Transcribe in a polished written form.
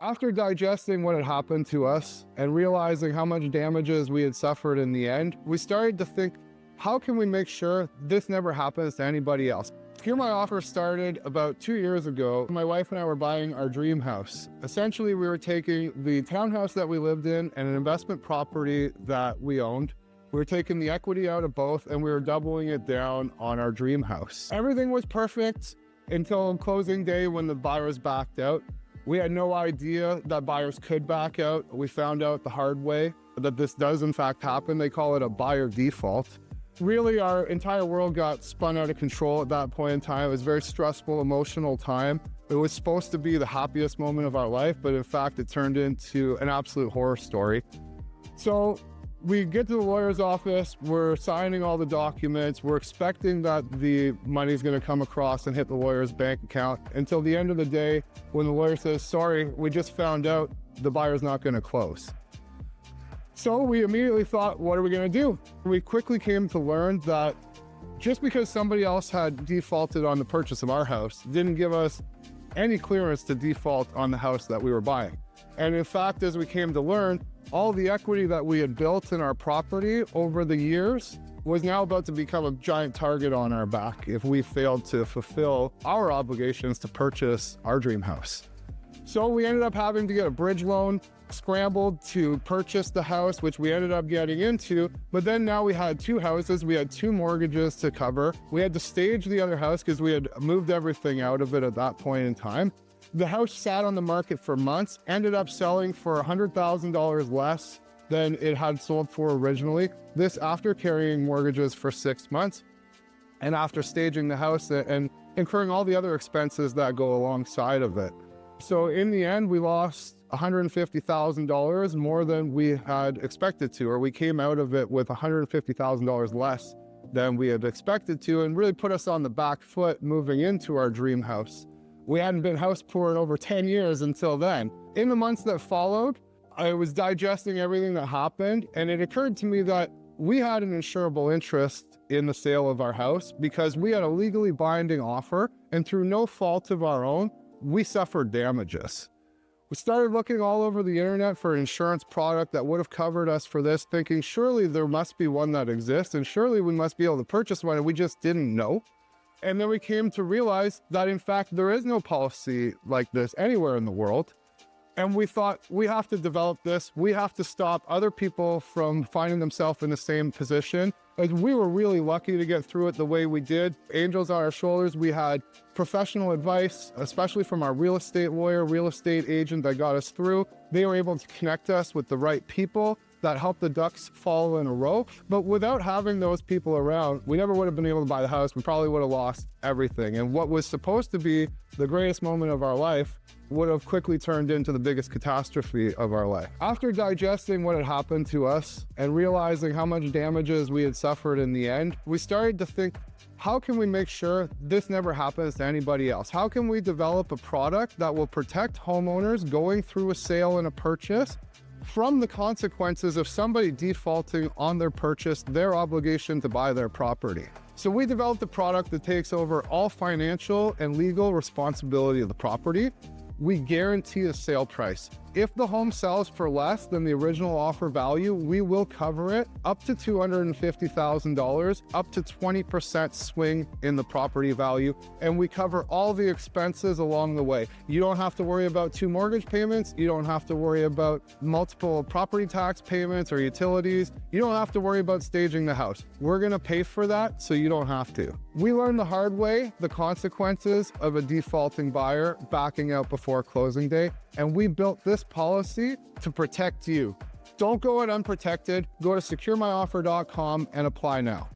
After digesting what had happened to us and realizing how much damages we had suffered in the end, we started to think, how can we make sure this never happens to anybody else? SecureMyOffer started about 2 years ago. My wife and I were buying our dream house. Essentially, we were taking the townhouse that we lived in and an investment property that we owned. We were taking the equity out of both and we were doubling it down on our dream house. Everything was perfect until closing day when the buyers backed out. We had no idea that buyers could back out. We found out the hard way that this does in fact happen. They call it a buyer default. Really, our entire world got spun out of control at that point in time. It was a very stressful, emotional time. It was supposed to be the happiest moment of our life, but in fact, it turned into an absolute horror story. So we get to the lawyer's office, we're signing all the documents, we're expecting that the money's gonna come across and hit the lawyer's bank account until the end of the day when the lawyer says, sorry, we just found out the buyer's not gonna close. So we immediately thought, what are we gonna do? We quickly came to learn that just because somebody else had defaulted on the purchase of our house didn't give us any clearance to default on the house that we were buying. And in fact, as we came to learn, all the equity that we had built in our property over the years was now about to become a giant target on our back if we failed to fulfill our obligations to purchase our dream house. So we ended up having to get a bridge loan, scrambled to purchase the house, which we ended up getting into. But then now we had two houses, we had two mortgages to cover. We had to stage the other house because we had moved everything out of it at that point in time. The house sat on the market for months, ended up selling for $100,000 less than it had sold for originally. This after carrying mortgages for 6 months and after staging the house and incurring all the other expenses that go alongside of it. So in the end, we lost $150,000 more than we had expected to, or we came out of it with $150,000 less than we had expected to, and really put us on the back foot moving into our dream house. We hadn't been house poor in over 10 years until then. In the months that followed, I was digesting everything that happened, and it occurred to me that we had an insurable interest in the sale of our house because we had a legally binding offer, and through no fault of our own, we suffered damages. We started looking all over the internet for an insurance product that would have covered us for this, thinking surely there must be one that exists, and surely we must be able to purchase one, and we just didn't know. And then we came to realize that in fact, there is no policy like this anywhere in the world. And we thought, we have to develop this. We have to stop other people from finding themselves in the same position. And we were really lucky to get through it the way we did. Angels on our shoulders. We had professional advice, especially from our real estate lawyer, real estate agent that got us through. They were able to connect us with the right people that helped the ducks fall in a row. But without having those people around, we never would have been able to buy the house. We probably would have lost everything. And what was supposed to be the greatest moment of our life would have quickly turned into the biggest catastrophe of our life. After digesting what had happened to us and realizing how much damages we had suffered in the end, we started to think, how can we make sure this never happens to anybody else? How can we develop a product that will protect homeowners going through a sale and a purchase from the consequences of somebody defaulting on their purchase, their obligation to buy their property? So we developed a product that takes over all financial and legal responsibility of the property. We guarantee a sale price. If the home sells for less than the original offer value, we will cover it up to $250,000, up to 20% swing in the property value, and we cover all the expenses along the way. You don't have to worry about 2 mortgage payments. You don't have to worry about multiple property tax payments or utilities. You don't have to worry about staging the house. We're gonna pay for that so you don't have to. We learned the hard way the consequences of a defaulting buyer backing out before closing day, and we built this policy to protect you. Don't go out unprotected. Go to SecureMyOffer.com and apply now.